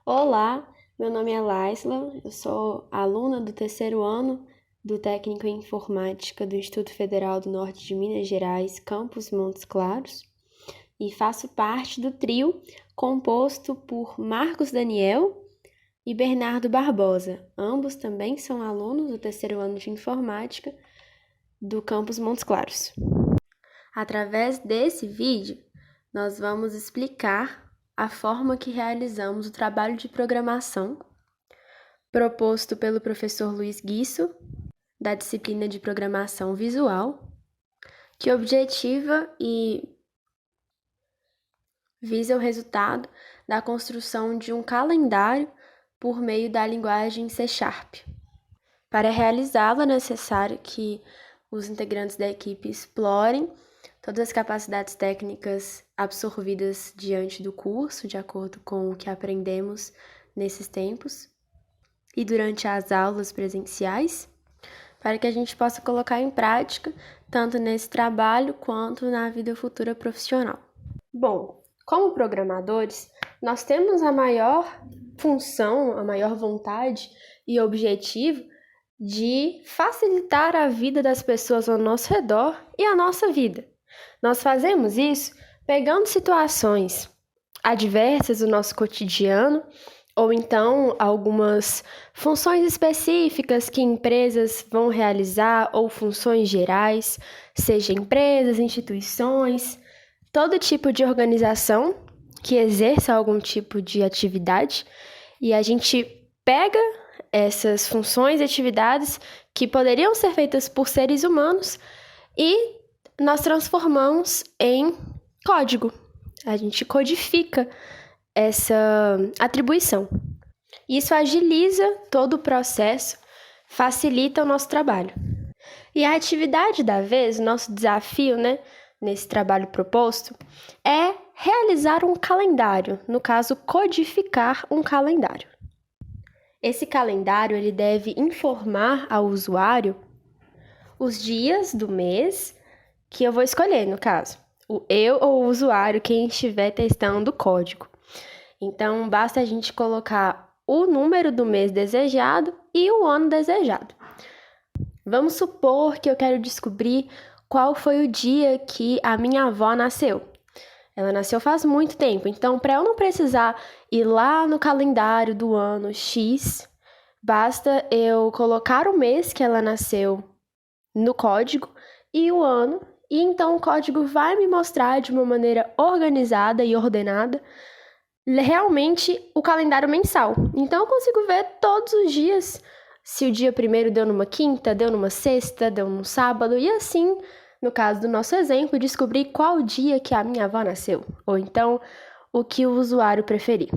Olá, meu nome é Laisla, eu sou aluna do terceiro ano do Técnico em Informática do Instituto Federal do Norte de Minas Gerais, campus Montes Claros, e faço parte do trio composto por Marcos Daniel e Bernardo Barbosa. Ambos também são alunos do terceiro ano de Informática do campus Montes Claros. Através desse vídeo, nós vamos explicar a forma que realizamos o trabalho de programação proposto pelo professor Luiz Guiço, da disciplina de Programação Visual, que objetiva e visa o resultado da construção de um calendário por meio da linguagem C#. Para realizá-lo, é necessário que os integrantes da equipe explorem todas as capacidades técnicas absorvidas diante do curso, de acordo com o que aprendemos nesses tempos e durante as aulas presenciais, para que a gente possa colocar em prática tanto nesse trabalho quanto na vida futura profissional. Bom, como programadores, nós temos a maior função, a maior vontade e objetivo de facilitar a vida das pessoas ao nosso redor e a nossa vida. Nós fazemos isso pegando situações adversas do nosso cotidiano, ou então algumas funções específicas que empresas vão realizar, ou funções gerais, seja empresas, instituições, todo tipo de organização que exerça algum tipo de atividade, e a gente pega essas funções e atividades que poderiam ser feitas por seres humanos e nós transformamos em código. A gente codifica essa atribuição. Isso agiliza todo o processo, facilita o nosso trabalho. E a atividade da vez, o nosso desafio, nesse trabalho proposto, é realizar um calendário, no caso, codificar um calendário. Esse calendário ele deve informar ao usuário os dias do mês que eu vou escolher, no caso, eu ou o usuário, quem estiver testando o código. Então, basta a gente colocar o número do mês desejado e o ano desejado. Vamos supor que eu quero descobrir qual foi o dia que a minha avó nasceu. Ela nasceu faz muito tempo, então, para eu não precisar ir lá no calendário do ano X, basta eu colocar o mês que ela nasceu no código e o ano, e então o código vai me mostrar de uma maneira organizada e ordenada realmente o calendário mensal. Então eu consigo ver todos os dias se o dia primeiro deu numa quinta, deu numa sexta, deu num sábado, e assim, no caso do nosso exemplo, descobrir qual dia que a minha avó nasceu, ou então o que o usuário preferir.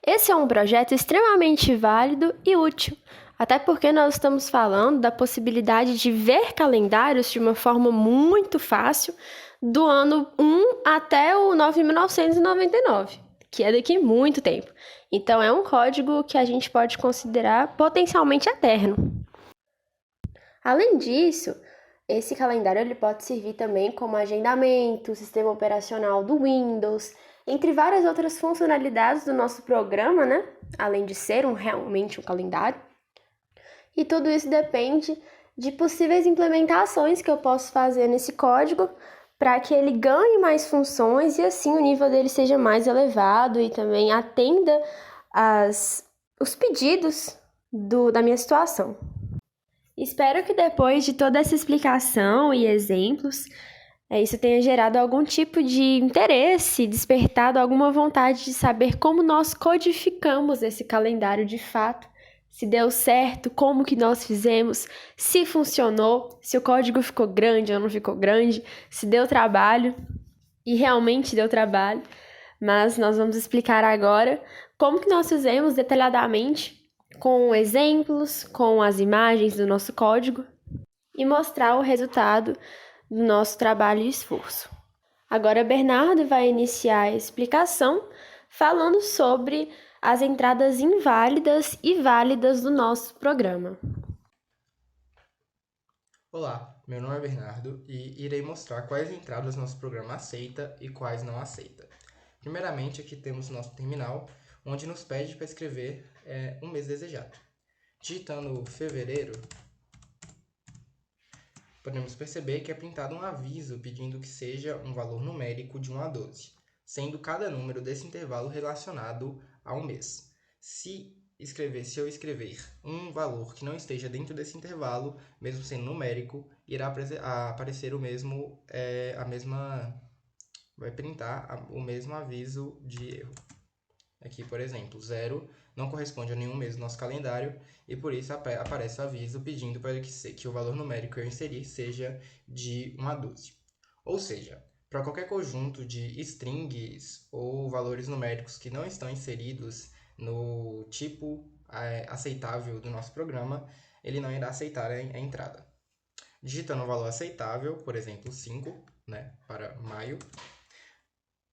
Esse é um projeto extremamente válido e útil, até porque nós estamos falando da possibilidade de ver calendários de uma forma muito fácil do ano 1 até o 9.999, que é daqui a muito tempo. Então, é um código que a gente pode considerar potencialmente eterno. Além disso, esse calendário ele pode servir também como agendamento, sistema operacional do Windows, entre várias outras funcionalidades do nosso programa, além de ser realmente um calendário. E tudo isso depende de possíveis implementações que eu posso fazer nesse código para que ele ganhe mais funções e assim o nível dele seja mais elevado e também atenda os pedidos da minha situação. Espero que depois de toda essa explicação e exemplos, isso tenha gerado algum tipo de interesse, despertado alguma vontade de saber como nós codificamos esse calendário de fato, se deu certo, como que nós fizemos, se funcionou, se o código ficou grande ou não ficou grande, se deu trabalho, e realmente deu trabalho, mas nós vamos explicar agora como que nós fizemos detalhadamente, com exemplos, com as imagens do nosso código, e mostrar o resultado do nosso trabalho e esforço. Agora, Bernardo vai iniciar a explicação falando sobre as entradas inválidas e válidas do nosso programa. Olá, meu nome é Bernardo e irei mostrar quais entradas nosso programa aceita e quais não aceita. Primeiramente, aqui temos nosso terminal, onde nos pede para escrever um mês desejado. Digitando fevereiro, podemos perceber que é printado um aviso pedindo que seja um valor numérico de 1 a 12, sendo cada número desse intervalo relacionado a um mês. Se eu escrever um valor que não esteja dentro desse intervalo, mesmo sendo numérico, irá aparecer vai printar o mesmo aviso de erro. Aqui, por exemplo, 0 não corresponde a nenhum mês do nosso calendário e por isso aparece o aviso pedindo para que o valor numérico que eu inserir seja de 1 a 12. Ou seja, para qualquer conjunto de strings ou valores numéricos que não estão inseridos no tipo aceitável do nosso programa, ele não irá aceitar a entrada. Digitando um valor aceitável, por exemplo, 5, para maio,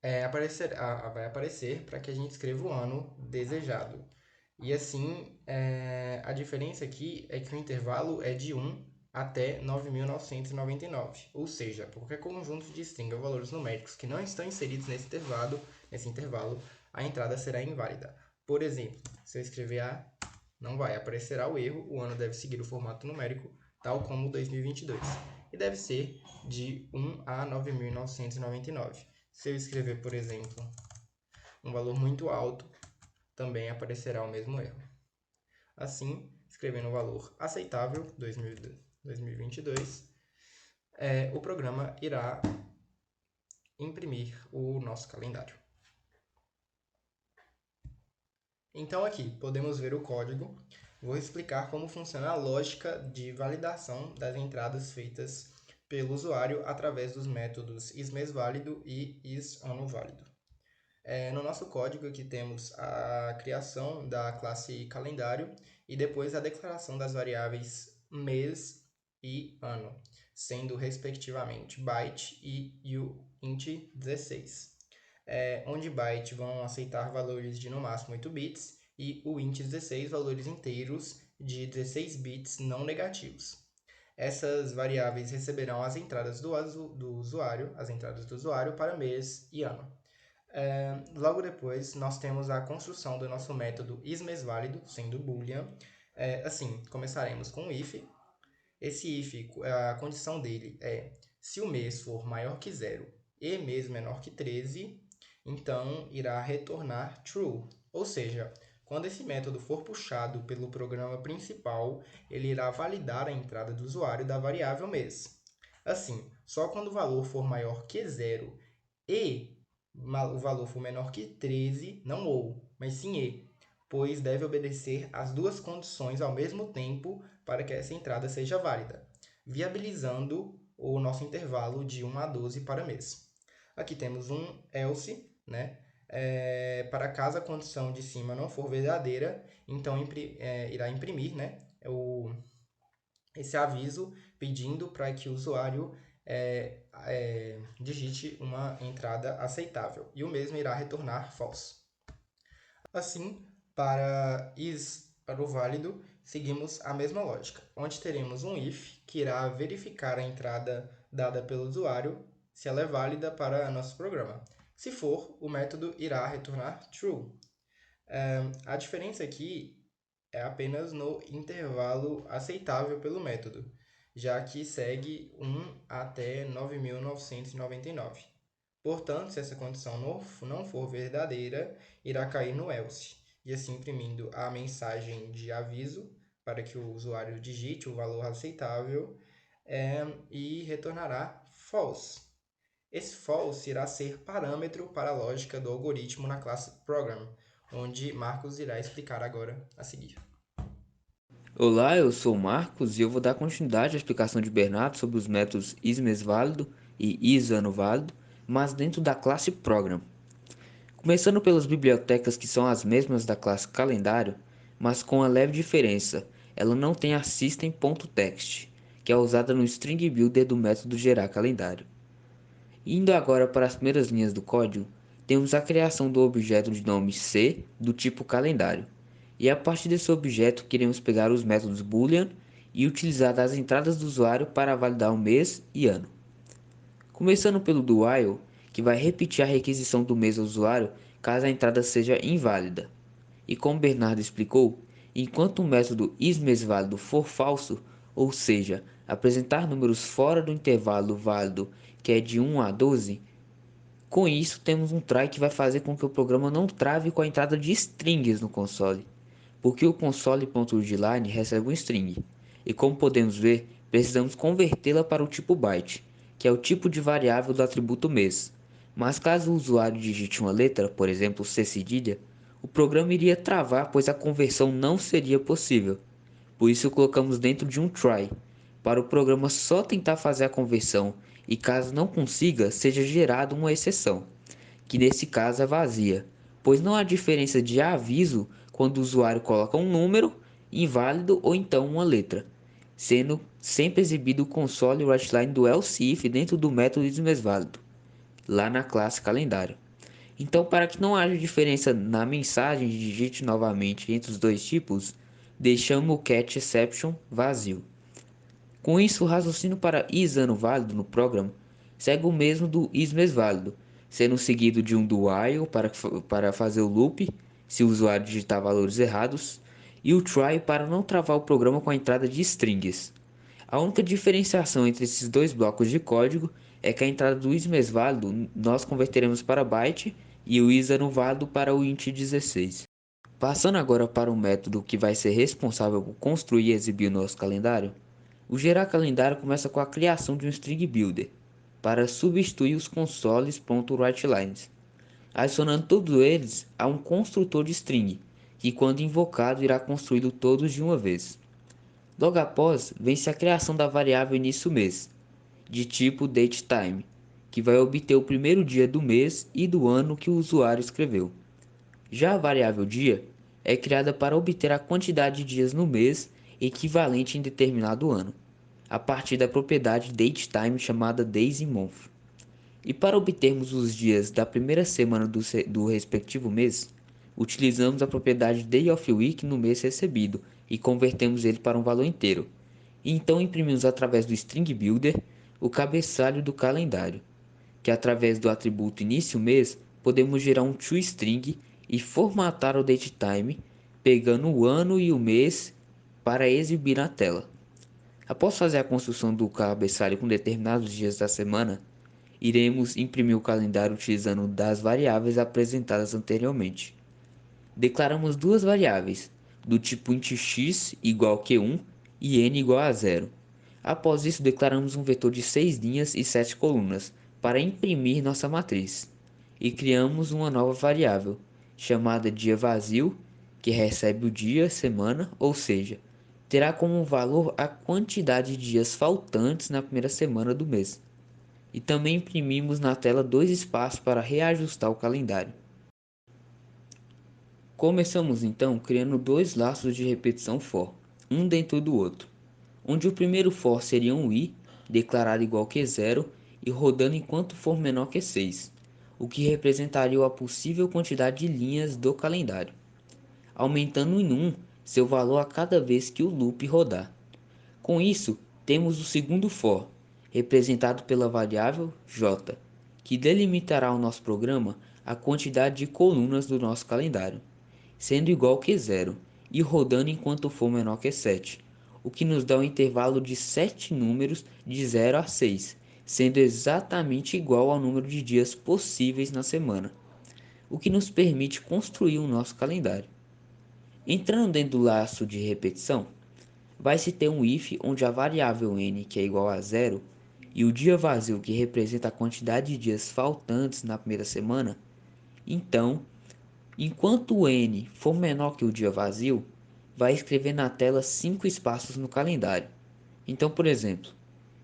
vai aparecer para que a gente escreva o ano desejado. E assim, a diferença aqui é que o intervalo é de 1 até 9.999. Ou seja, por qualquer conjunto de string ou valores numéricos que não estão inseridos nesse intervalo, a entrada será inválida. Por exemplo, se eu escrever A, não vai, aparecerá o erro, o ano deve seguir o formato numérico, tal como 2022, e deve ser de 1 a 9.999. Se eu escrever, por exemplo, um valor muito alto, também aparecerá o mesmo erro. Assim, escrevendo um valor aceitável, 2022, o programa irá imprimir o nosso calendário. Então aqui podemos ver o código. Vou explicar como funciona a lógica de validação das entradas feitas pelo usuário através dos métodos isMêsVálido e isAnoVálido. No nosso código aqui temos a criação da classe calendário e depois a declaração das variáveis mês e ano, sendo respectivamente byte e int16. Onde byte vão aceitar valores de no máximo 8 bits e o int16 valores inteiros de 16 bits não negativos. Essas variáveis receberão as entradas do usuário para mês e ano. Logo depois, nós temos a construção do nosso método isMêsVálido, sendo boolean. Assim, começaremos com o if. Esse if, a condição dele é se o mês for maior que 0 e mês menor que 13, então irá retornar true. Ou seja, quando esse método for puxado pelo programa principal, ele irá validar a entrada do usuário da variável mês. Assim, só quando o valor for maior que 0 e o valor for menor que 13, não ou, mas sim e, pois deve obedecer às duas condições ao mesmo tempo para que essa entrada seja válida, viabilizando o nosso intervalo de 1 a 12 para mês. Aqui temos um else, para caso a condição de cima não for verdadeira, então irá imprimir esse aviso pedindo para que o usuário digite uma entrada aceitável, e o mesmo irá retornar false. Assim, para o válido, seguimos a mesma lógica, onde teremos um if que irá verificar a entrada dada pelo usuário, se ela é válida para nosso programa. Se for, o método irá retornar true. A diferença aqui é apenas no intervalo aceitável pelo método, já que segue 1 até 9.999. Portanto, se essa condição não for verdadeira, irá cair no else, e assim imprimindo a mensagem de aviso para que o usuário digite o valor aceitável e retornará false. Esse false irá ser parâmetro para a lógica do algoritmo na classe program, onde Marcos irá explicar agora a seguir. Olá, eu sou o Marcos e eu vou dar continuidade à explicação de Bernardo sobre os métodos isMêsVálido e isAnoVálido, mas dentro da classe program. Começando pelas bibliotecas que são as mesmas da classe calendário, mas com uma leve diferença, ela não tem a system.text, que é usada no string builder do método gerar calendário. Indo agora para as primeiras linhas do código, temos a criação do objeto de nome C do tipo calendário. E a partir desse objeto queremos pegar os métodos boolean e utilizar as entradas do usuário para validar o mês e ano. Começando pelo do while, que vai repetir a requisição do mês ao usuário caso a entrada seja inválida. E como Bernardo explicou, enquanto o método ismesválido for falso, ou seja, apresentar números fora do intervalo válido que é de 1 a 12, com isso temos um try que vai fazer com que o programa não trave com a entrada de strings no console, porque o console.readline recebe um string, e como podemos ver, precisamos convertê-la para o tipo byte, que é o tipo de variável do atributo mês. Mas caso o usuário digite uma letra, por exemplo C cedilha, o programa iria travar, pois a conversão não seria possível. Por isso colocamos dentro de um try, para o programa só tentar fazer a conversão e caso não consiga, seja gerada uma exceção, que nesse caso é vazia, pois não há diferença de aviso quando o usuário coloca um número inválido ou então uma letra, sendo sempre exibido o console writeline do else if dentro do método ismesválido, lá na classe calendário. Então, para que não haja diferença na mensagem de digite novamente entre os dois tipos, deixamos o catch exception vazio. Com isso, o raciocínio para is ano válido no programa segue o mesmo do is mês válido, sendo seguido de um do while para fazer o loop, se o usuário digitar valores errados, e o try para não travar o programa com a entrada de strings. A única diferenciação entre esses dois blocos de código é que a entrada do is mês válido nós converteremos para byte e o is ano válido para o int 16. Passando agora para o método que vai ser responsável por construir e exibir o nosso calendário, o gerar calendário começa com a criação de um string builder, para substituir os consoles.writelines, adicionando todos eles a um construtor de string, que quando invocado irá construí-lo todos de uma vez. Logo após, vem-se a criação da variável início mês, de tipo datetime, que vai obter o primeiro dia do mês e do ano que o usuário escreveu. Já a variável dia é criada para obter a quantidade de dias no mês equivalente em determinado ano, a partir da propriedade datetime chamada days_in_month. E para obtermos os dias da primeira semana do respectivo mês, utilizamos a propriedade day_of_week no mês recebido e convertemos ele para um valor inteiro. E então imprimimos através do string builder o cabeçalho do calendário, que através do atributo início mês podemos gerar um toString e formatar o datetime, pegando o ano e o mês para exibir na tela. Após fazer a construção do cabeçalho com determinados dias da semana, iremos imprimir o calendário utilizando das variáveis apresentadas anteriormente. Declaramos duas variáveis, do tipo int x igual que 1 e n igual a 0. Após isso, declaramos um vetor de 6 linhas e 7 colunas para imprimir nossa matriz. E criamos uma nova variável, chamada dia vazio, que recebe o dia, semana, ou seja, terá como valor a quantidade de dias faltantes na primeira semana do mês. E também imprimimos na tela dois espaços para reajustar o calendário. Começamos então criando dois laços de repetição for, um dentro do outro, onde o primeiro for seria um i, declarado igual que 0 e rodando enquanto for menor que 6, o que representaria a possível quantidade de linhas do calendário, aumentando em 1 seu valor a cada vez que o loop rodar. Com isso, temos o segundo for, representado pela variável j, que delimitará ao nosso programa a quantidade de colunas do nosso calendário, sendo igual que 0 e rodando enquanto for menor que 7, o que nos dá um intervalo de 7 números de 0 a 6, sendo exatamente igual ao número de dias possíveis na semana, o que nos permite construir o nosso calendário. Entrando dentro do laço de repetição, vai-se ter um if onde a variável n, que é igual a 0, e o dia vazio, que representa a quantidade de dias faltantes na primeira semana. Então, enquanto o n for menor que o dia vazio, vai escrever na tela 5 espaços no calendário. Então, por exemplo,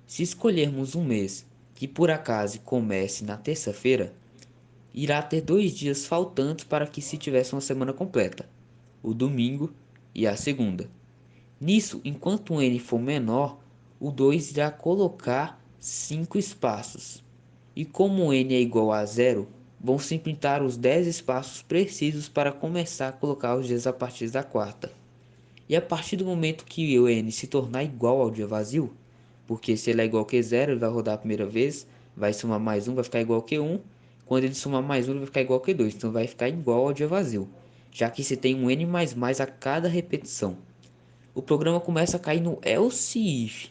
se escolhermos um mês que por acaso comece na terça-feira, irá ter 2 dias faltantes para que se tivesse uma semana completa, o domingo e a segunda. Nisso, enquanto o n for menor, o 2 irá colocar 5 espaços. E como o n é igual a 0, vão se pintar os 10 espaços precisos para começar a colocar os dias a partir da quarta. E a partir do momento que o n se tornar igual ao dia vazio, porque se ele é igual que 0, ele vai rodar a primeira vez, vai somar mais 1, vai ficar igual que 1. Quando ele somar mais 1, ele vai ficar igual que 2, então vai ficar igual ao dia vazio. já que se tem um N++ a cada repetição. O programa começa a cair no else if,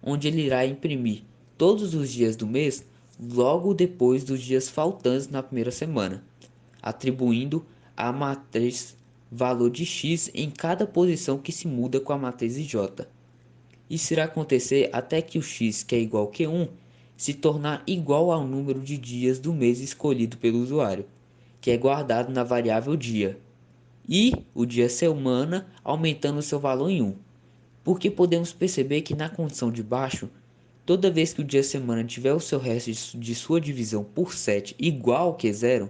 onde ele irá imprimir todos os dias do mês logo depois dos dias faltantes na primeira semana, atribuindo à matriz valor de x em cada posição que se muda com a matriz j. Isso irá acontecer até que o x, que é igual a 1, se tornar igual ao número de dias do mês escolhido pelo usuário, que é guardado na variável dia, e o dia semana aumentando seu valor em 1. Porque podemos perceber que na condição de baixo, toda vez que o dia semana tiver o seu resto de sua divisão por 7 igual que 0,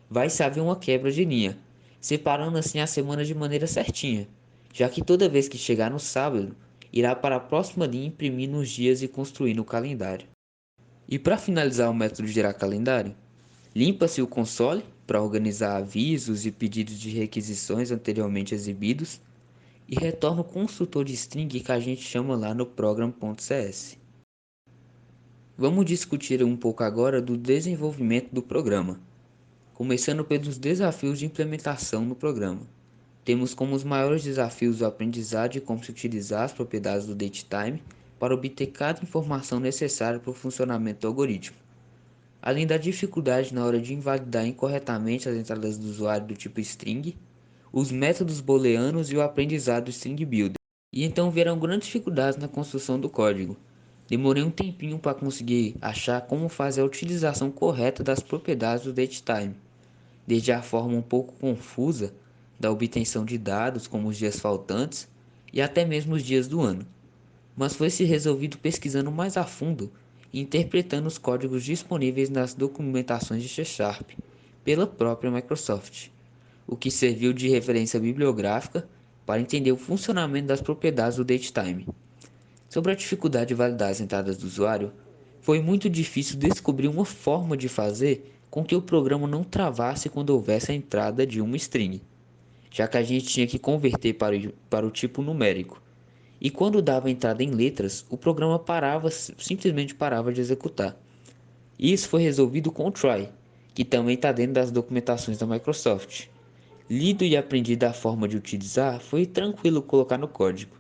vai se haver uma quebra de linha, separando assim as semanas de maneira certinha, já que toda vez que chegar no sábado, irá para a próxima linha imprimir nos dias e construir no calendário. E para finalizar o método de gerar calendário, limpa-se o console para organizar avisos e pedidos de requisições anteriormente exibidos e retorna o construtor de string que a gente chama lá no program.cs. Vamos discutir um pouco agora do desenvolvimento do programa, começando pelos desafios de implementação no programa. Temos como os maiores desafios o aprendizado de como se utilizar as propriedades do datetime para obter cada informação necessária para o funcionamento do algoritmo, além da dificuldade na hora de invalidar incorretamente as entradas do usuário do tipo string, os métodos booleanos e o aprendizado do string builder. E então vieram grandes dificuldades na construção do código. Demorei um tempinho para conseguir achar como fazer a utilização correta das propriedades do datetime, desde a forma um pouco confusa da obtenção de dados como os dias faltantes e até mesmo os dias do ano. Mas foi se resolvido pesquisando mais a fundo e interpretando os códigos disponíveis nas documentações de C# pela própria Microsoft, o que serviu de referência bibliográfica para entender o funcionamento das propriedades do datetime. Sobre a dificuldade de validar as entradas do usuário, foi muito difícil descobrir uma forma de fazer com que o programa não travasse quando houvesse a entrada de uma string, já que a gente tinha que converter para o tipo numérico. E quando dava entrada em letras, o programa simplesmente parava de executar. Isso foi resolvido com o try, que também está dentro das documentações da Microsoft. Lido e aprendido a forma de utilizar, foi tranquilo colocar no código.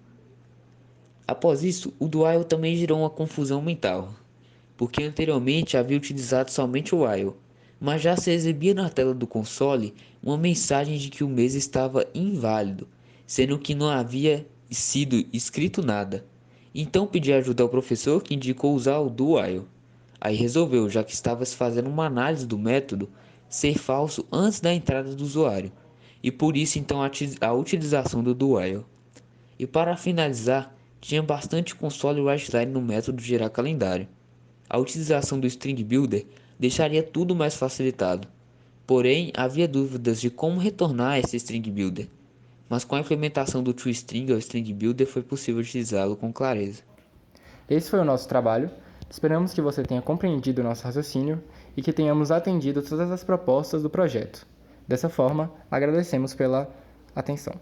Após isso, o do while também gerou uma confusão mental, porque anteriormente havia utilizado somente o while, mas já se exibia na tela do console uma mensagem de que o mês estava inválido, sendo que não havia sido escrito nada. Então pedi ajuda ao professor, que indicou usar o do while. Aí resolveu, já que estava se fazendo uma análise do método ser falso antes da entrada do usuário, e por isso então a utilização do do while. E para finalizar, tinha bastante console writeline no método de gerar calendário. A utilização do string builder deixaria tudo mais facilitado. Porém, havia dúvidas de como retornar esse string builder, mas com a implementação do toString ao string builder foi possível utilizá-lo com clareza. Esse foi o nosso trabalho. Esperamos que você tenha compreendido o nosso raciocínio e que tenhamos atendido todas as propostas do projeto. Dessa forma, agradecemos pela atenção.